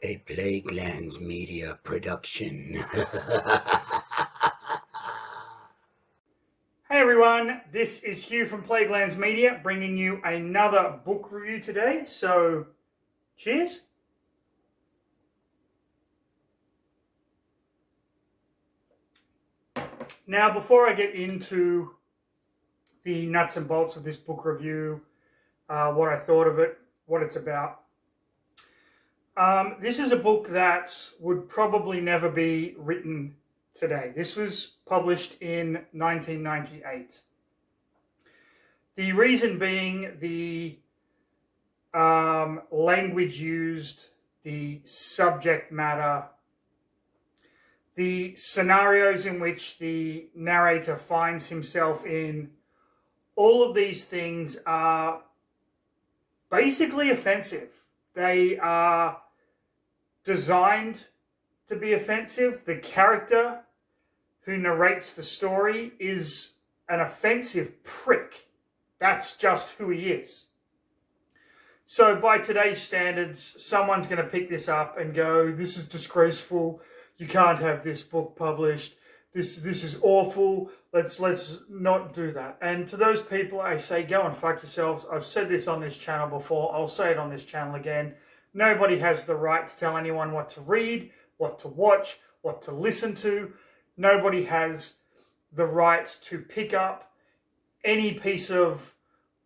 A Plaguelands Media production. Hey everyone, this is Hugh from Plaguelands Media bringing you another book review today. So, cheers. Now, before I get into the nuts and bolts of this book review, what I thought of it, what it's about, this is a book that would probably never be written today. This was published in 1998. The reason being the language used, the subject matter, the scenarios in which the narrator finds himself in, all of these things are basically offensive. They are designed to be offensive. The character who narrates the story is an offensive prick. That's just who he is. So by today's standards, someone's going to pick this up and go, this is disgraceful. You can't have this book published. This is awful. Let's not do that. And to those people, I say, go and fuck yourselves. I've said this on this channel before. I'll say it on this channel again. Nobody has the right to tell anyone what to read, what to watch, what to listen to. Nobody has the right to pick up any piece of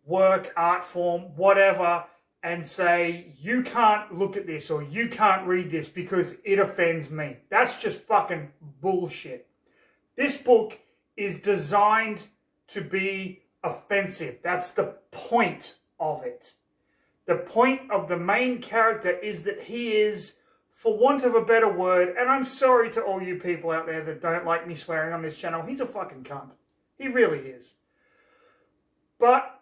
work, art form, whatever, and say, you can't look at this or you can't read this because it offends me. That's just fucking bullshit. This book is designed to be offensive. That's the point of it. The point of the main character is that he is, for want of a better word, and I'm sorry to all you people out there that don't like me swearing on this channel, he's a fucking cunt. He really is. But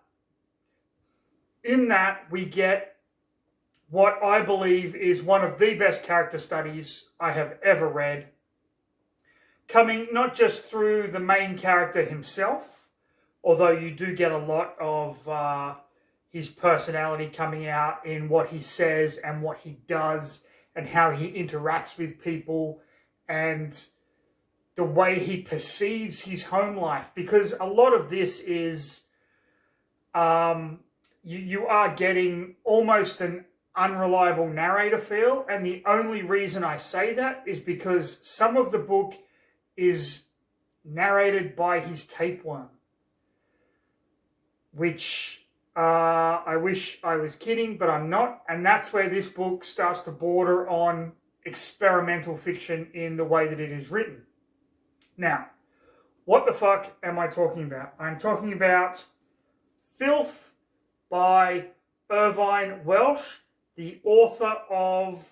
in that, we get what I believe is one of the best character studies I have ever read, coming not just through the main character himself, although you do get a lot of his personality coming out in what he says and what he does and how he interacts with people and the way he perceives his home life. Because a lot of this is, you are getting almost an unreliable narrator feel. And the only reason I say that is because some of the book is narrated by his tapeworm, which I wish I was kidding, but I'm not. And that's where this book starts to border on experimental fiction in the way that it is written. Now, what the fuck am I talking about? I'm talking about Filth by Irvine Welsh, the author of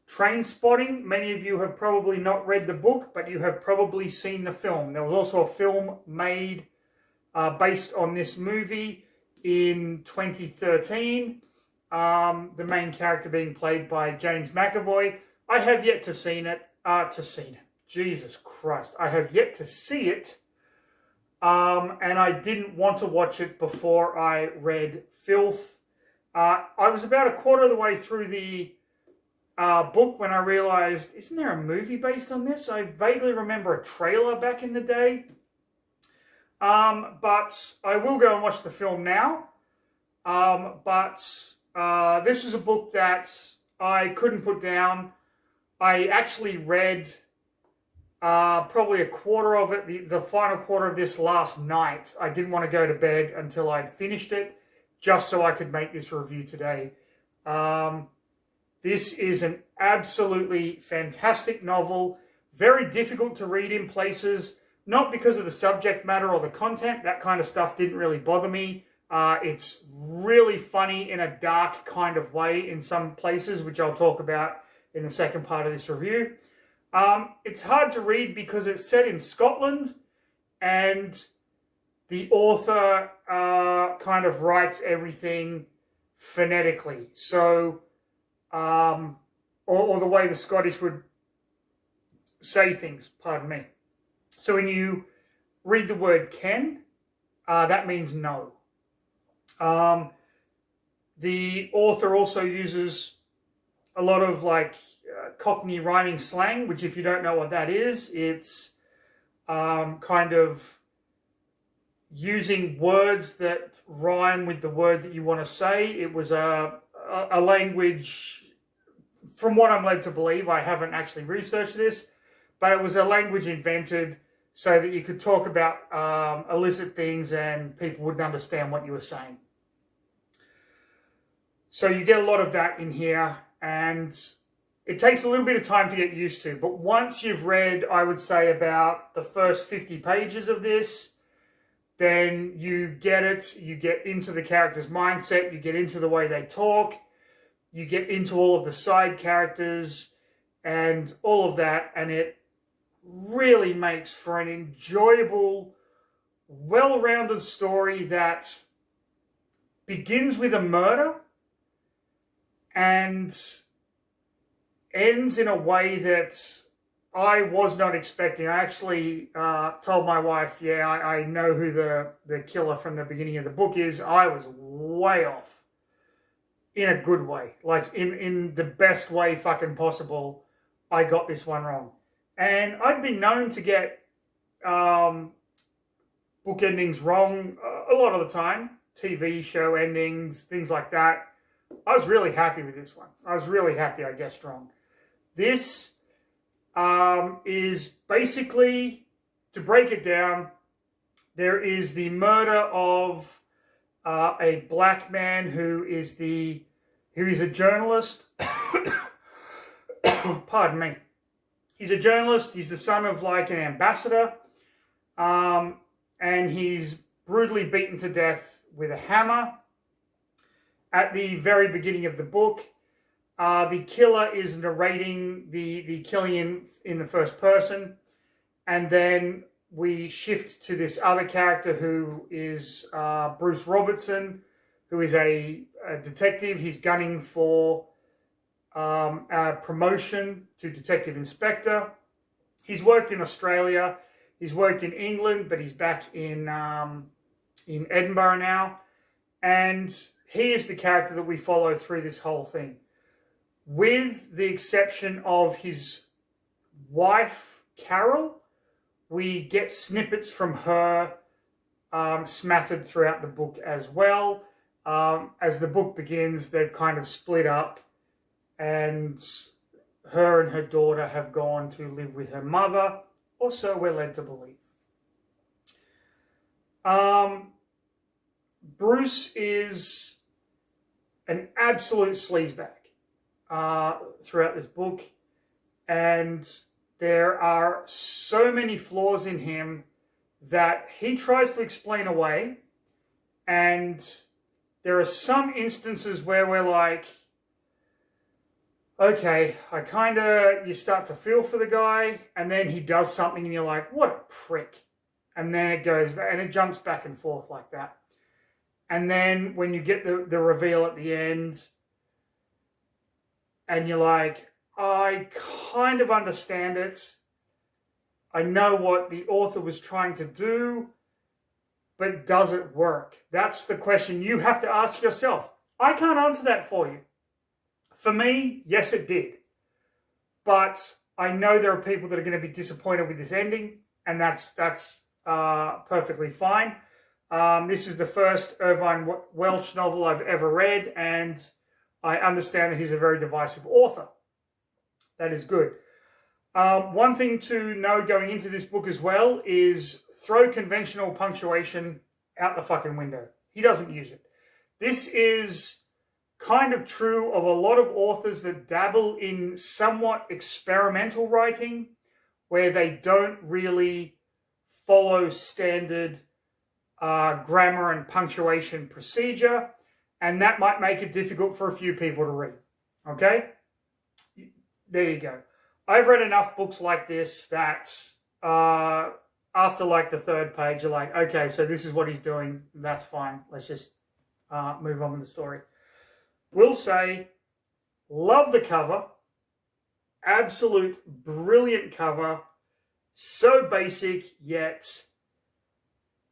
Trainspotting. Many of you have probably not read the book, but you have probably seen the film. There was also a film made based on this movie in 2013. The main character being played by James McAvoy. I have yet to see it. Jesus Christ. I have yet to see it. And I didn't want to watch it before I read Filth. I was about a quarter of the way through the book when I realized, isn't there a movie based on this? I vaguely remember a trailer back in the day. But I will go and watch the film now. But this is a book that I couldn't put down. I actually read probably a quarter of it, the final quarter of this last night. I didn't want to go to bed until I'd finished it, just so I could make this review today. This is an absolutely fantastic novel, very difficult to read in places, not because of the subject matter or the content. That kind of stuff didn't really bother me. It's really funny in a dark kind of way in some places, which I'll talk about in the second part of this review. It's hard to read because it's set in Scotland and the author kind of writes everything phonetically. So, or the way the Scottish would say things, pardon me. So when you read the word "ken," that means no. The author also uses a lot of like Cockney rhyming slang, which if you don't know what that is, it's kind of using words that rhyme with the word that you want to say. It was a language, from what I'm led to believe, I haven't actually researched this, but it was a language invented so that you could talk about illicit things and people wouldn't understand what you were saying. So you get a lot of that in here, and it takes a little bit of time to get used to. But once you've read, I would say, about the first 50 pages of this, then you get it. You get into the character's mindset. You get into the way they talk. You get into all of the side characters and all of that. And it really makes for an enjoyable, well-rounded story that begins with a murder and ends in a way that I was not expecting. I actually told my wife, yeah, I know who the killer from the beginning of the book is. I was way off. In a good way. Like, in the best way fucking possible, I got this one wrong. And I've been known to get book endings wrong a lot of the time. TV show endings, things like that. I was really happy with this one. I was really happy I guessed wrong. This is basically, to break it down, there is the murder of a black man who is a journalist. Pardon me. He's a journalist. He's the son of like an ambassador, and he's brutally beaten to death with a hammer. At the very beginning of the book, the killer is narrating the killing in the first person, and then we shift to this other character who is Bruce Robertson, who is a detective. He's gunning for a promotion to detective inspector. He's worked in Australia. He's worked in England, but he's back in Edinburgh now. And he is the character that we follow through this whole thing. With the exception of his wife, Carol, we get snippets from her smattered throughout the book as well. As the book begins, they've kind of split up, and her and her daughter have gone to live with her mother, or so we're led to believe. Bruce is an absolute sleazebag throughout this book, and there are so many flaws in him that he tries to explain away, and there are some instances where we're like, okay, you start to feel for the guy, and then he does something and you're like, what a prick. And then it goes, and it jumps back and forth like that. And then when you get the reveal at the end, and you're like, I kind of understand it. I know what the author was trying to do, but does it work? That's the question you have to ask yourself. I can't answer that for you. For me, yes, it did. But I know there are people that are going to be disappointed with this ending, and that's perfectly fine. This is the first Irvine Welsh novel I've ever read, and I understand that he's a very divisive author. That is good. One thing to know going into this book as well is throw conventional punctuation out the fucking window. He doesn't use it. This is kind of true of a lot of authors that dabble in somewhat experimental writing, where they don't really follow standard grammar and punctuation procedure, and that might make it difficult for a few people to read. Okay? There you go. I've read enough books like this that after like the third page, you're like, okay, so this is what he's doing. That's fine. Let's just move on with the story. Will say, love the cover. Absolute brilliant cover. So basic, yet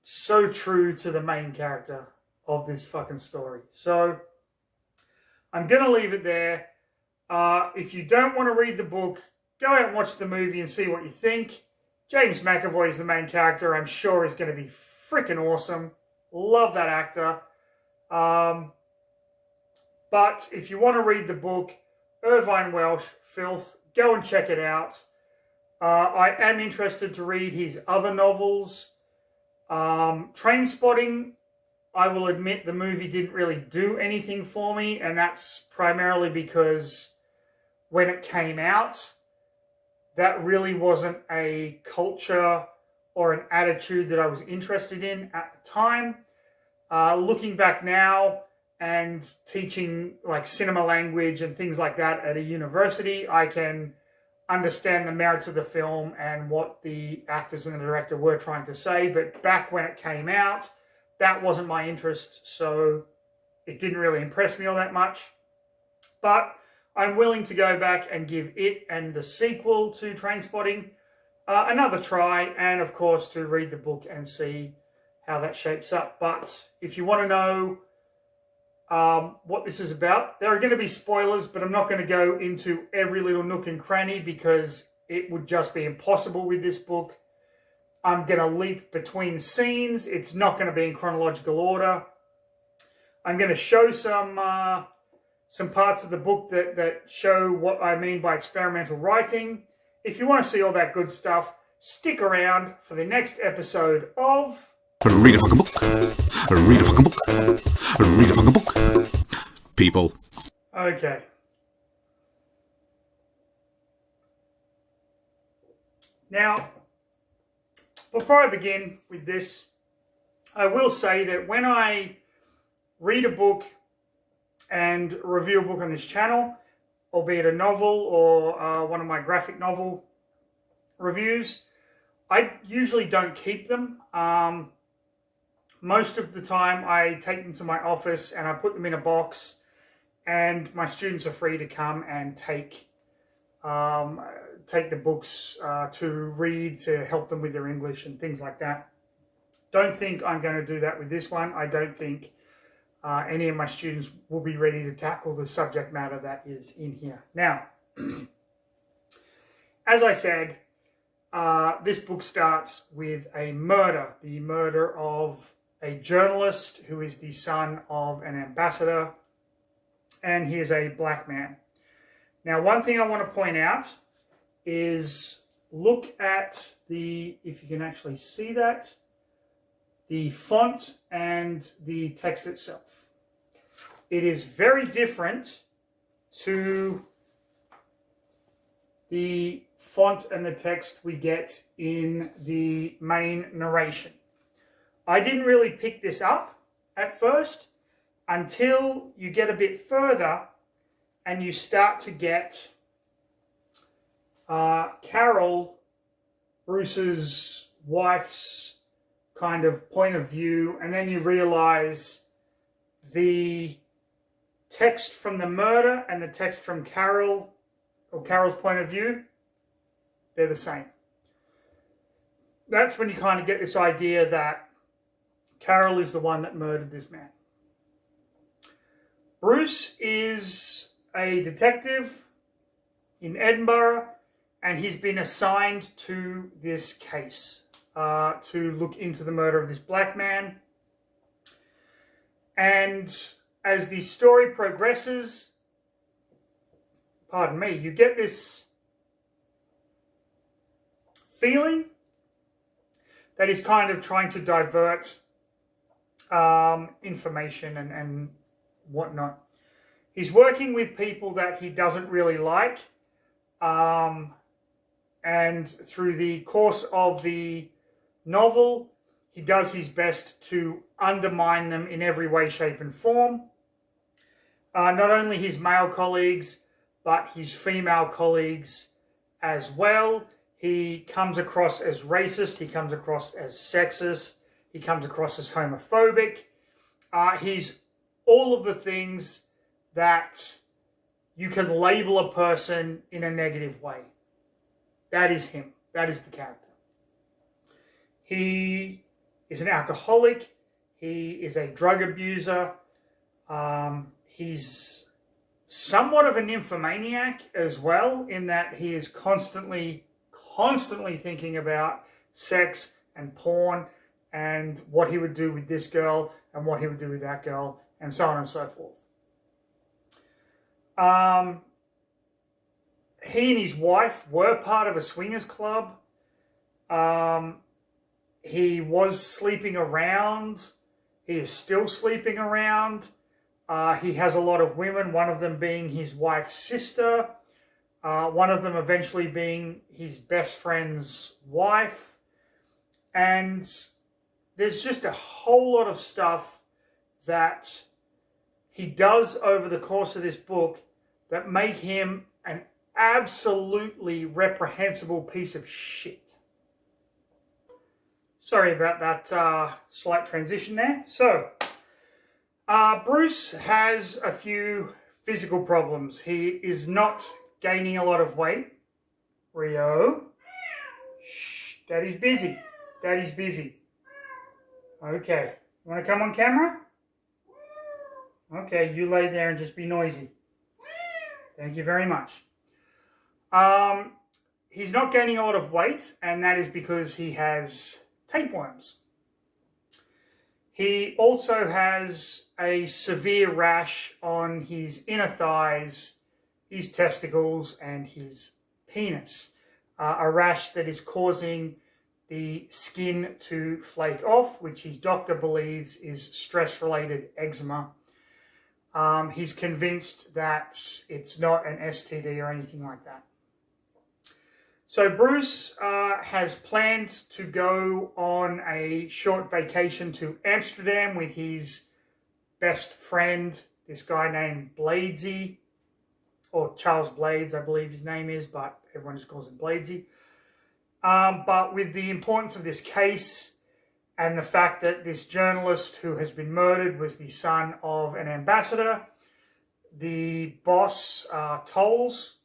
so true to the main character of this fucking story. So I'm going to leave it there. If you don't want to read the book, go out and watch the movie and see what you think. James McAvoy is the main character. I'm sure he's going to be freaking awesome. Love that actor. But if you want to read the book, Irvine, Welsh, Filth, go and check it out. I am interested to read his other novels. Trainspotting, I will admit the movie didn't really do anything for me, and that's primarily because when it came out, that really wasn't a culture or an attitude that I was interested in at the time. Looking back now and teaching like cinema language and things like that at a university, I can understand the merits of the film and what the actors and the director were trying to say. But back when it came out, that wasn't my interest, so it didn't really impress me all that much. But I'm willing to go back and give it and the sequel to Trainspotting another try, and of course to read the book and see how that shapes up. But if you want to know what this is about, there are going to be spoilers, but I'm not going to go into every little nook and cranny because it would just be impossible with this book. I'm going to leap between scenes. It's not going to be in chronological order. I'm going to show some parts of the book that show what I mean by experimental writing. If you want to see all that good stuff, stick around for the next episode of... Read a fucking book. Read a fucking book. Read a fucking book. People. Okay. Now, before I begin with this, I will say that when I read a book and review a book on this channel, albeit a novel or one of my graphic novel reviews, I usually don't keep them. Most of the time I take them to my office and I put them in a box, and my students are free to come and take the books to read, to help them with their English and things like that. Don't think I'm going to do that with this one. I don't think any of my students will be ready to tackle the subject matter that is in here. Now, as I said, this book starts with a murder, the murder of a journalist who is the son of an ambassador, and he is a black man. Now, one thing I want to point out is look at the, if you can actually see that, the font and the text itself. It is very different to the font and the text we get in the main narration. I didn't really pick this up at first until you get a bit further and you start to get Carol, Bruce's wife's kind of point of view, and then you realize the text from the murder and the text from Carol, or Carol's point of view, they're the same. That's when you kind of get this idea that Carol is the one that murdered this man. Bruce is a detective in Edinburgh, and he's been assigned to this case to look into the murder of this black man. And as the story progresses, pardon me, you get this feeling that he's kind of trying to divert information and whatnot. He's working with people that he doesn't really like, and through the course of the novel, he does his best to undermine them in every way, shape and form. Not only his male colleagues, but his female colleagues as well. He comes across as racist, he comes across as sexist, he comes across as homophobic. He's all of the things that you can label a person in a negative way. That is him. That is the character. He is an alcoholic. He is a drug abuser. He's somewhat of a nymphomaniac as well, in that he is constantly thinking about sex and porn and what he would do with this girl and what he would do with that girl and so on and so forth. He and his wife were part of a swingers club. He was sleeping around. He is still sleeping around. He has a lot of women, one of them being his wife's sister, one of them eventually being his best friend's wife. And there's just a whole lot of stuff that he does over the course of this book that make him an absolutely reprehensible piece of shit. Sorry about that slight transition there. So, Bruce has a few physical problems. He is not gaining a lot of weight. Rio. Shh, Daddy's busy. Daddy's busy. Okay. You want to come on camera? Okay, you lay there and just be noisy. Thank you very much. He's not gaining a lot of weight, and that is because he has tapeworms. He also has a severe rash on his inner thighs, his testicles, and his penis. A rash that is causing the skin to flake off, which his doctor believes is stress-related eczema. He's convinced that it's not an STD or anything like that. So Bruce has planned to go on a short vacation to Amsterdam with his best friend, this guy named Bladesy, or Charles Blades, I believe his name is, but everyone just calls him Bladesy. But with the importance of this case and the fact that this journalist who has been murdered was the son of an ambassador, the boss, Tolls,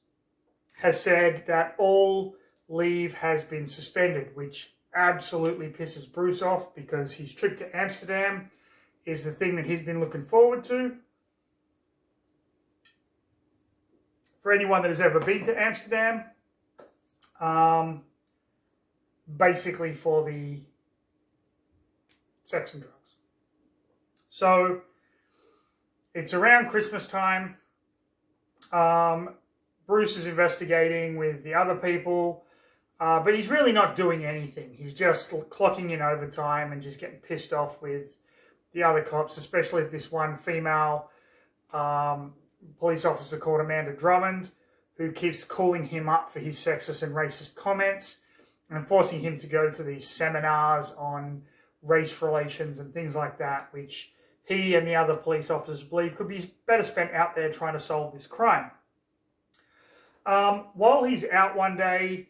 has said that all leave has been suspended, which absolutely pisses Bruce off because his trip to Amsterdam is the thing that he's been looking forward to. For anyone that has ever been to Amsterdam, basically for the sex and drugs. So it's around Christmas time. Bruce is investigating with the other people, but he's really not doing anything. He's just clocking in overtime and just getting pissed off with the other cops, especially this one female police officer called Amanda Drummond, who keeps calling him up for his sexist and racist comments and forcing him to go to these seminars on race relations and things like that, which he and the other police officers believe could be better spent out there trying to solve this crime. While he's out one day,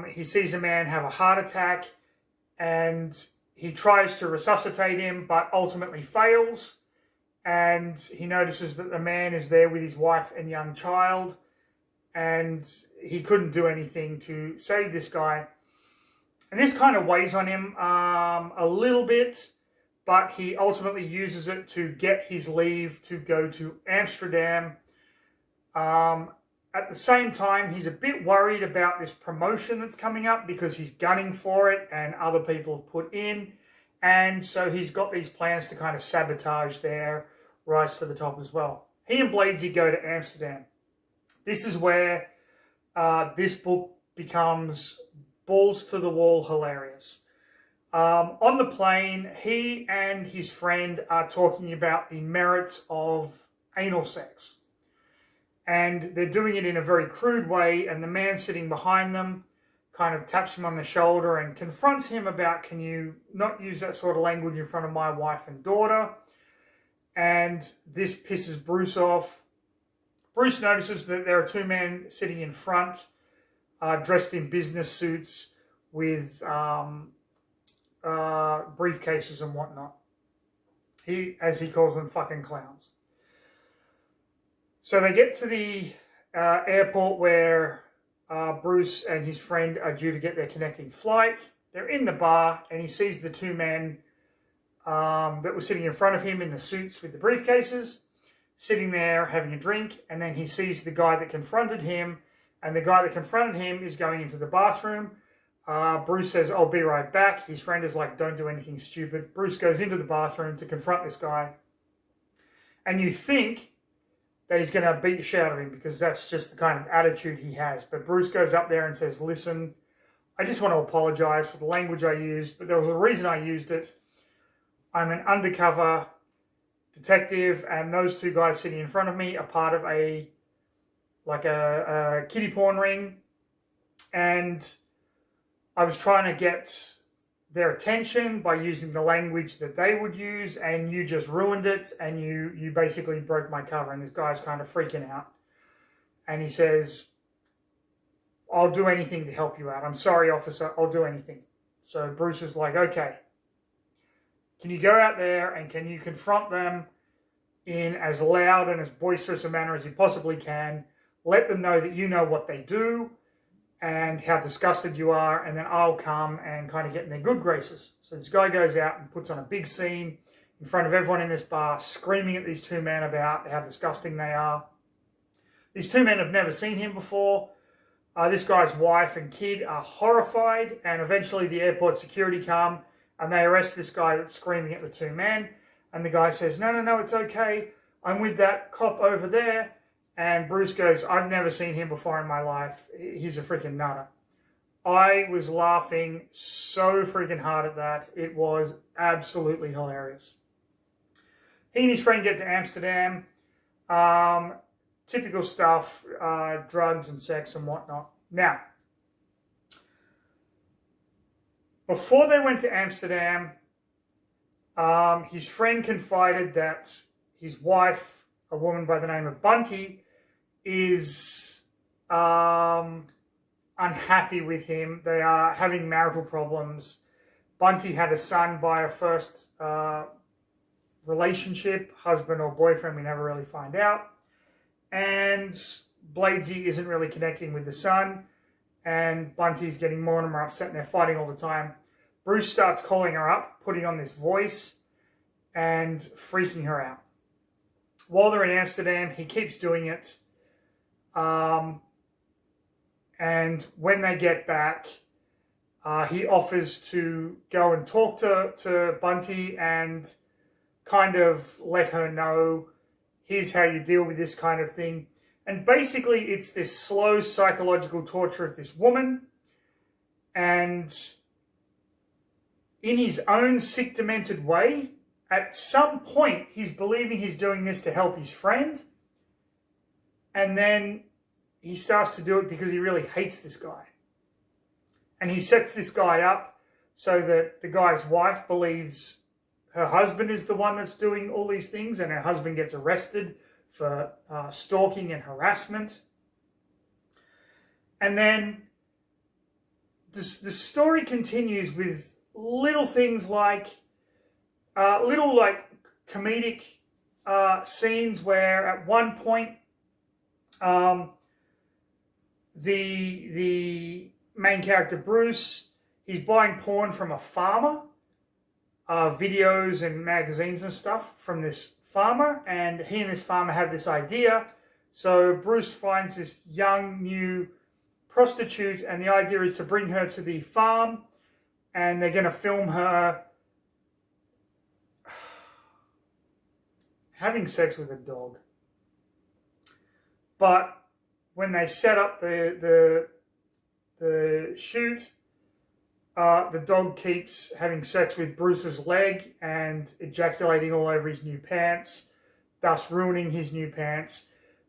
he sees a man have a heart attack and he tries to resuscitate him, but ultimately fails. And he notices that the man is there with his wife and young child, and he couldn't do anything to save this guy. And this kind of weighs on him a little bit, but he ultimately uses it to get his leave to go to Amsterdam. At the same time, he's a bit worried about this promotion that's coming up because he's gunning for it and other people have put in. And so he's got these plans to kind of sabotage their rise to the top as well. He and Bladesy go to Amsterdam. This is where this book becomes balls to the wall hilarious. On the plane, he and his friend are talking about the merits of anal sex. And they're doing it in a very crude way, and the man sitting behind them kind of taps him on the shoulder and confronts him about, can you not use that sort of language in front of my wife and daughter? And this pisses Bruce off. Bruce notices that there are two men sitting in front, dressed in business suits with briefcases and whatnot. As he calls them, fucking clowns. So they get to the airport where Bruce and his friend are due to get their connecting flight. They're in the bar and he sees the two men that were sitting in front of him in the suits with the briefcases, sitting there having a drink, and then he sees the guy that confronted him, and the guy that confronted him is going into the bathroom. Bruce says, "I'll be right back." His friend is like, "Don't do anything stupid." Bruce goes into the bathroom to confront this guy, and you think that he's going to beat the shit out of him because that's just the kind of attitude he has. But Bruce goes up there and says, "Listen, I just want to apologize for the language I used, but there was a reason I used it. I'm an undercover detective, and those two guys sitting in front of me are part of a kiddie porn ring, and I was trying to get their attention by using the language that they would use, and you just ruined it, and you basically broke my cover." And this guy's kind of freaking out, and he says, "I'll do anything to help you out. I'm sorry, officer, I'll do anything." So Bruce is like, "Okay, can you go out there and can you confront them in as loud and as boisterous a manner as you possibly can? Let them know that you know what they do and how disgusted you are, and then I'll come and kind of get in their good graces." So this guy goes out and puts on a big scene in front of everyone in this bar, screaming at these two men about how disgusting they are. These two men have never seen him before. This guy's wife and kid are horrified, and eventually the airport security come and they arrest this guy that's screaming at the two men. And the guy says, no, it's okay. I'm with that cop over there. And Bruce goes, "I've never seen him before in my life. He's a freaking nutter." I was laughing so freaking hard at that. It was absolutely hilarious. He and his friend get to Amsterdam. Typical stuff, drugs and sex and whatnot. Now, before they went to Amsterdam, his friend confided that his wife, a woman by the name of Bunty, is unhappy with him. They are having marital problems. Bunty had a son by a first relationship, husband or boyfriend, we never really find out. And Bladesy isn't really connecting with the son, and Bunty's getting more and more upset, and they're fighting all the time. Bruce starts calling her up, putting on this voice, and freaking her out. While they're in Amsterdam, he keeps doing it. And when they get back, he offers to go and talk to Bunty and kind of let her know, here's how you deal with this kind of thing. And basically, it's this slow psychological torture of this woman. And in his own sick, demented way, at some point, he's believing he's doing this to help his friend. And then he starts to do it because he really hates this guy. And he sets this guy up so that the guy's wife believes her husband is the one that's doing all these things, and her husband gets arrested for stalking and harassment. And then the story continues with little things like comedic scenes where at one point the main character Bruce, he's buying porn from a farmer, videos and magazines and stuff from this farmer, and he and this farmer have this idea. So Bruce finds this young new prostitute, and the idea is to bring her to the farm, and they're going to film her having sex with a dog. But when they set up the shoot, the dog keeps having sex with Bruce's leg and ejaculating all over his new pants, thus ruining his new pants,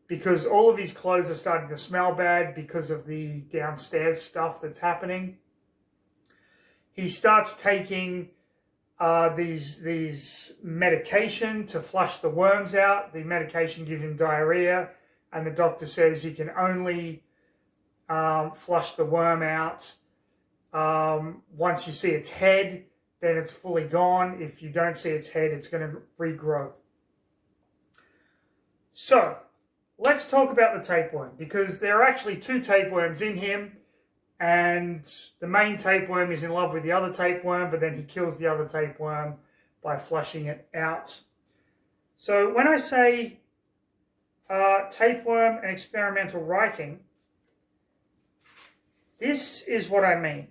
because all of his clothes are starting to smell bad because of the downstairs stuff that's happening. He starts taking these medication to flush the worms out. The medication gives him diarrhea, and the doctor says he can only flush the worm out once you see its head, then it's fully gone. If you don't see its head, it's going to regrow. So, let's talk about the tapeworm, because there are actually two tapeworms in him, and the main tapeworm is in love with the other tapeworm, but then he kills the other tapeworm by flushing it out. So when I say tapeworm and experimental writing, this is what I mean.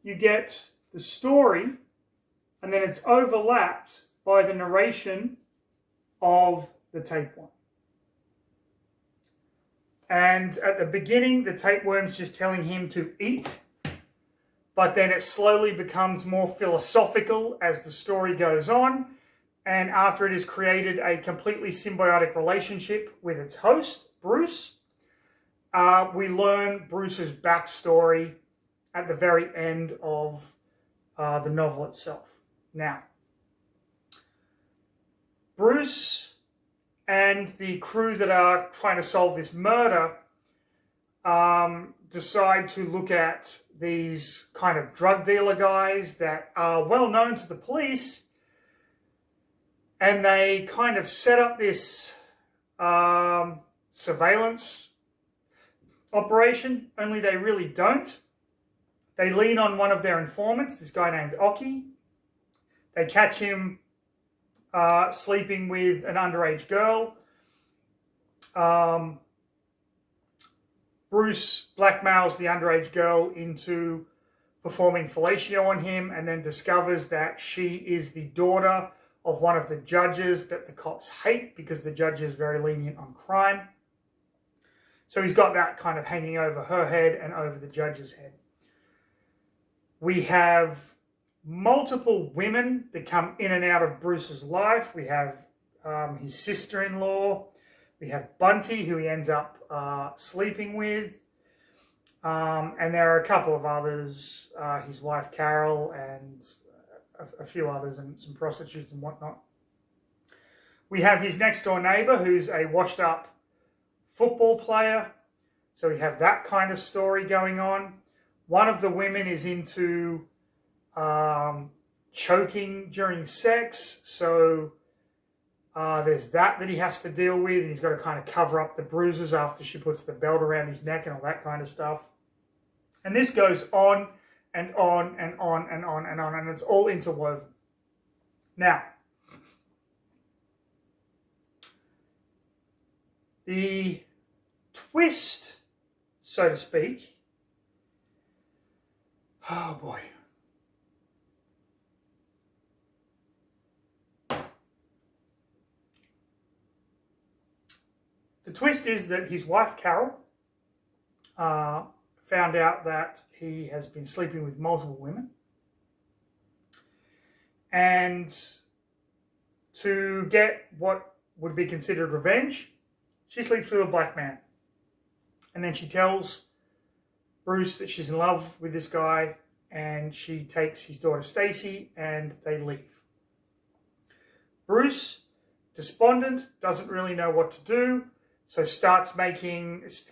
You get the story, and then it's overlapped by the narration of the tapeworm. And at the beginning, the tapeworm's just telling him to eat, but then it slowly becomes more philosophical as the story goes on. And after it has created a completely symbiotic relationship with its host, Bruce, we learn Bruce's backstory at the very end of the novel itself. Now, Bruce and the crew that are trying to solve this murder decide to look at these kind of drug dealer guys that are well known to the police, and they kind of set up this surveillance operation, only they really don't. They lean on one of their informants, this guy named Oki. They catch him sleeping with an underage girl. Bruce blackmails the underage girl into performing fellatio on him, and then discovers that she is the daughter of one of the judges that the cops hate because the judge is very lenient on crime. So he's got that kind of hanging over her head and over the judge's head. We have multiple women that come in and out of Bruce's life. We have his sister-in-law. We have Bunty, who he ends up sleeping with. And there are a couple of others, his wife Carol and a few others, and some prostitutes and whatnot. We have his next-door neighbour, who's a washed-up football player. So we have that kind of story going on. One of the women is into choking during sex, so there's that he has to deal with, and he's got to kind of cover up the bruises after she puts the belt around his neck and all that kind of stuff. And this goes on and on and on and on and on, and it's all interwoven. Now, the twist, so to speak, oh boy. The twist is that his wife, Carol, found out that he has been sleeping with multiple women. And to get what would be considered revenge, she sleeps with a black man. And then she tells Bruce that she's in love with this guy, and she takes his daughter Stacy, and they leave. Bruce, despondent, doesn't really know what to do, so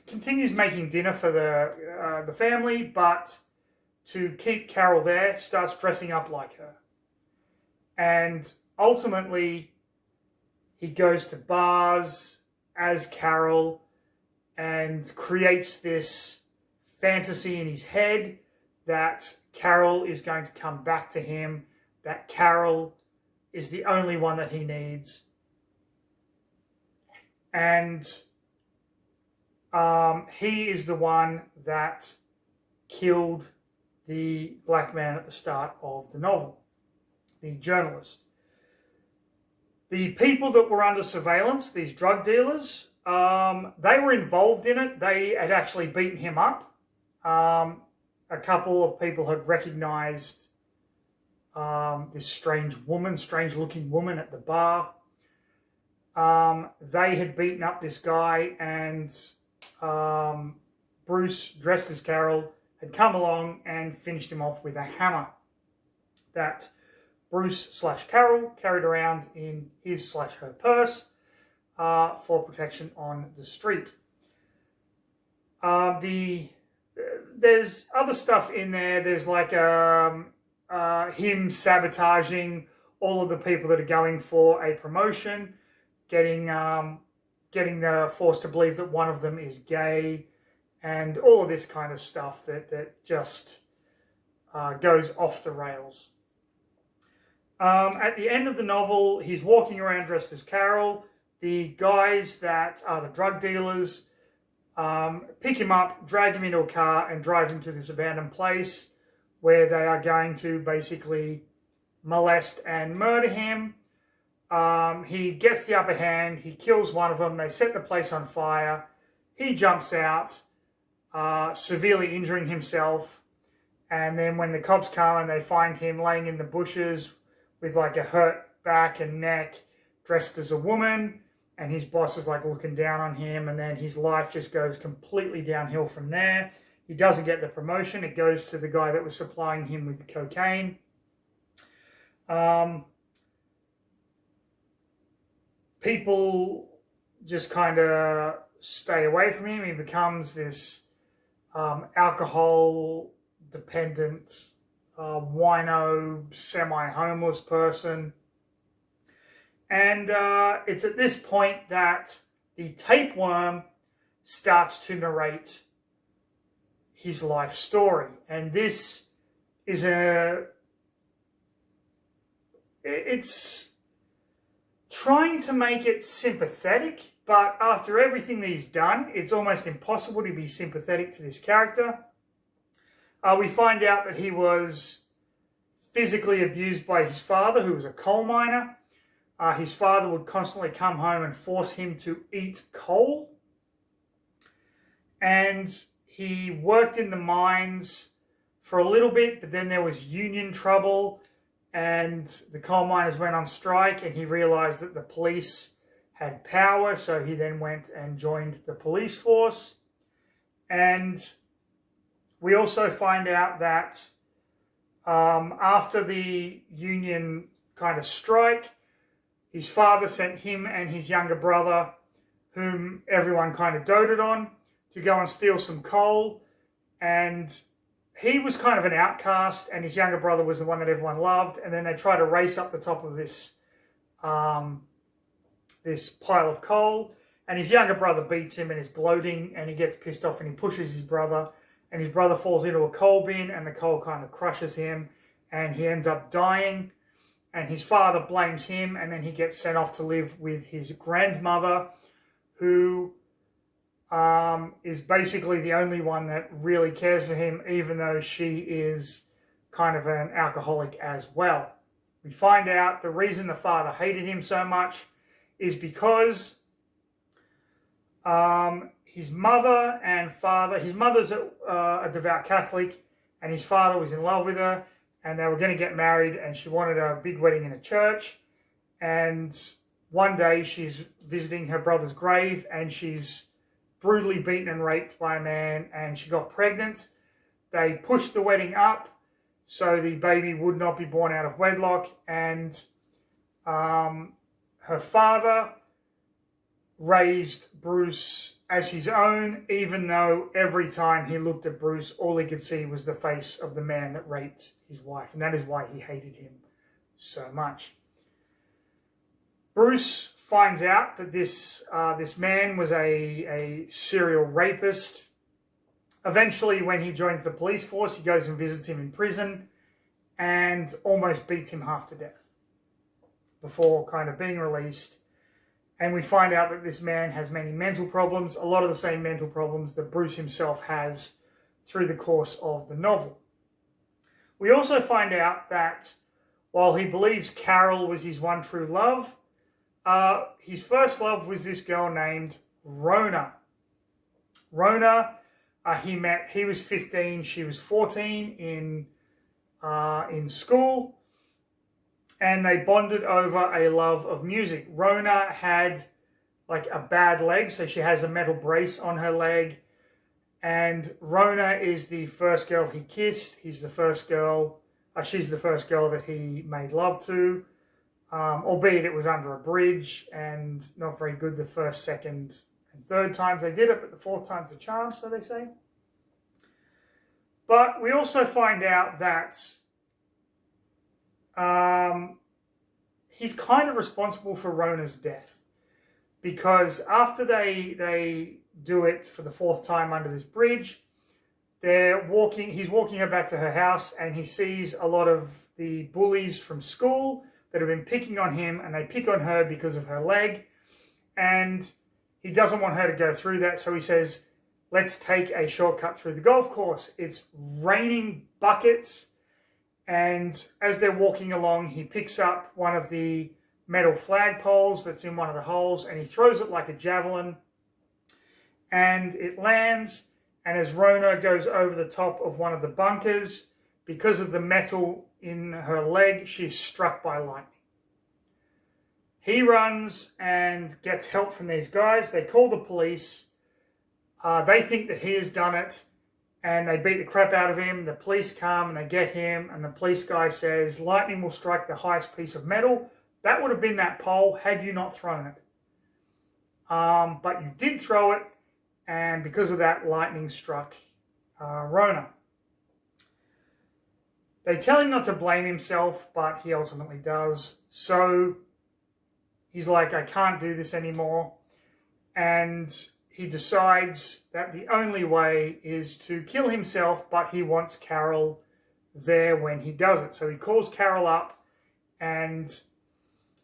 continues making dinner for the family, but to keep Carol there, starts dressing up like her. And ultimately, he goes to bars as Carol and creates this fantasy in his head that Carol is going to come back to him, that Carol is the only one that he needs. And he is the one that killed the black man at the start of the novel, the journalist. The people that were under surveillance, these drug dealers, they were involved in it. They had actually beaten him up. A couple of people had recognized this strange-looking woman at the bar. They had beaten up this guy, and Bruce, dressed as Carol, had come along and finished him off with a hammer that Bruce/Carol carried around in his/her purse for protection on the street. There's other stuff in there. There's like him sabotaging all of the people that are going for a promotion, getting the force to believe that one of them is gay, and all of this kind of stuff that just goes off the rails. At the end of the novel, he's walking around dressed as Carol. The guys that are the drug dealers pick him up, drag him into a car, and drive him to this abandoned place where they are going to basically molest and murder him. He gets the upper hand. He kills one of them. They set the place on fire. He jumps out, severely injuring himself. And then when the cops come and they find him laying in the bushes with like a hurt back and neck, dressed as a woman, and his boss is like looking down on him, and then his life just goes completely downhill from there. He doesn't get the promotion. It goes to the guy that was supplying him with the cocaine. People just kind of stay away from him. He becomes this alcohol dependent, wino, semi-homeless person. And it's at this point that the tapeworm starts to narrate his life story. And this is it's trying to make it sympathetic, but after everything that he's done, it's almost impossible to be sympathetic to this character. We find out that he was physically abused by his father, who was a coal miner. His father would constantly come home and force him to eat coal. And he worked in the mines for a little bit, but then there was union trouble and the coal miners went on strike, and he realized that the police had power, so he then went and joined the police force. And we also find out that after the union kind of strike, his father sent him and his younger brother, whom everyone kind of doted on, to go and steal some coal. And he was kind of an outcast, and his younger brother was the one that everyone loved. And then they try to race up the top of this this pile of coal, and his younger brother beats him and is gloating, and he gets pissed off and he pushes his brother, and his brother falls into a coal bin, and the coal kind of crushes him, and he ends up dying. And his father blames him, and then he gets sent off to live with his grandmother, who is basically the only one that really cares for him, even though she is kind of an alcoholic as well. We find out the reason the father hated him so much is because his mother and father, his mother's a devout Catholic, and his father was in love with her, and they were going to get married, and she wanted a big wedding in a church. And one day she's visiting her brother's grave, and she's brutally beaten and raped by a man, and she got pregnant. They pushed the wedding up so the baby would not be born out of wedlock, and her father raised Bruce as his own, even though every time he looked at Bruce, all he could see was the face of the man that raped his wife, and that is why he hated him so much. Bruce finds out that this man was a serial rapist. Eventually, when he joins the police force, he goes and visits him in prison and almost beats him half to death before kind of being released. And we find out that this man has many mental problems, a lot of the same mental problems that Bruce himself has through the course of the novel. We also find out that while he believes Carol was his one true love, his first love was this girl named Rona. Rona, he was 15, she was 14 in school, and they bonded over a love of music. Rona had like a bad leg, so she has a metal brace on her leg, and Rona is the first girl he kissed. She's the first girl that he made love to. Albeit it was under a bridge and not very good the first, second, and third times they did it, but the fourth time's a charm, so they say. But we also find out that he's kind of responsible for Rona's death, because after they do it for the fourth time under this bridge, he's walking her back to her house, and he sees a lot of the bullies from school that have been picking on him, and they pick on her because of her leg, and he doesn't want her to go through that, so he says, let's take a shortcut through the golf course. It's raining buckets, and as they're walking along, he picks up one of the metal flagpoles that's in one of the holes, and he throws it like a javelin, and it lands, and as Rona goes over the top of one of the bunkers, because of the metal in her leg, she's struck by lightning. He runs and gets help from these guys. They call the police. They think that he has done it, and they beat the crap out of him. The police come and they get him, and the police guy says, lightning will strike the highest piece of metal. That would have been that pole had you not thrown it. But you did throw it, and because of that, lightning struck Rona. They tell him not to blame himself, but he ultimately does. So he's like, I can't do this anymore. And he decides that the only way is to kill himself, but he wants Carol there when he does it. So he calls Carol up, and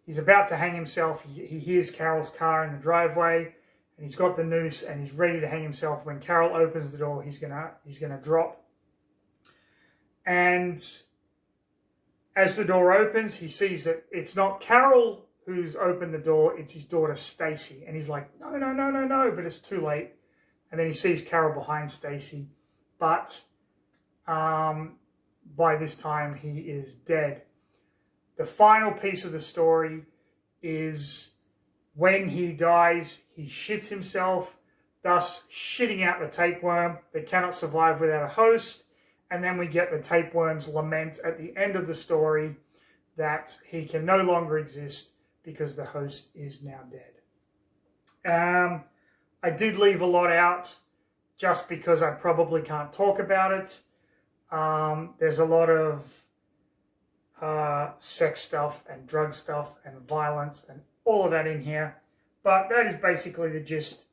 he's about to hang himself. He hears Carol's car in the driveway, and he's got the noose, and he's ready to hang himself. When Carol opens the door, he's gonna drop. And as the door opens, he sees that it's not Carol who's opened the door, it's his daughter Stacy. And he's like, no, no, no, no, no, but it's too late. And then he sees Carol behind Stacy. But by this time, he is dead. The final piece of the story is when he dies, he shits himself, thus shitting out the tapeworm that cannot survive without a host. And then we get the tapeworm's lament at the end of the story that he can no longer exist because the host is now dead. I did leave a lot out just because I probably can't talk about it. There's a lot of sex stuff and drug stuff and violence and all of that in here. But that is basically the gist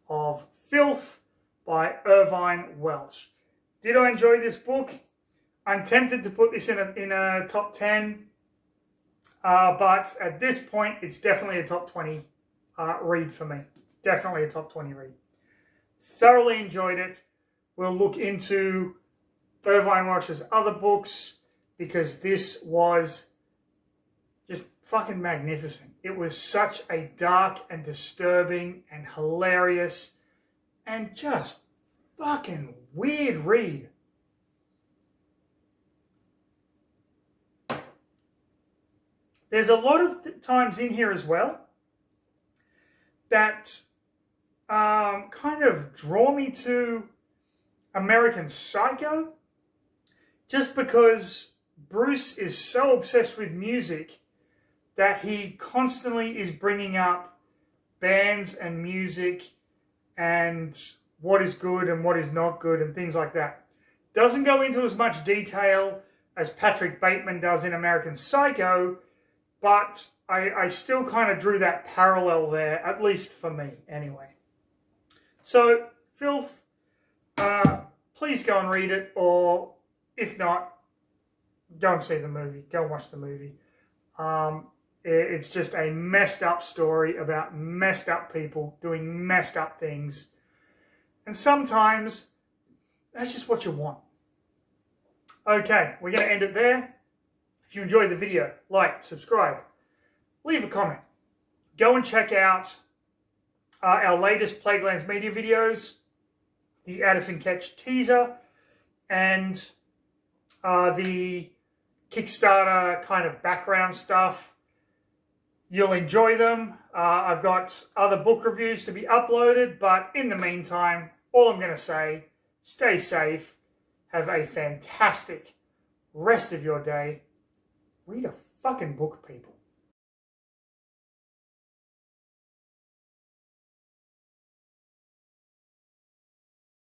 of Filth by Irvine, Welsh. Did I enjoy this book? I'm tempted to put this in a top 10. But at this point, it's definitely a top 20 read for me. Definitely a top 20 read. Thoroughly enjoyed it. We'll look into Irvine Welsh's other books because this was just fucking magnificent. It was such a dark and disturbing and hilarious and just fucking weird read. There's a lot of times in here as well that kind of draw me to American Psycho, just because Bruce is so obsessed with music that he constantly is bringing up bands and music and what is good and what is not good and things like that. Doesn't go into as much detail as Patrick Bateman does in American Psycho, but I still kind of drew that parallel there, at least for me anyway. So, Filth, please go and read it, or if not, go and see the movie. Go and watch the movie. It's just a messed up story about messed up people doing messed up things. And sometimes that's just what you want. Okay, we're going to end it there. If you enjoyed the video, like, subscribe, leave a comment. Go and check out our latest Plaguelands Media videos, the Addison Ketch teaser, and the Kickstarter kind of background stuff. You'll enjoy them. I've got other book reviews to be uploaded, but in the meantime, all I'm going to say, stay safe, have a fantastic rest of your day. Read a fucking book, people.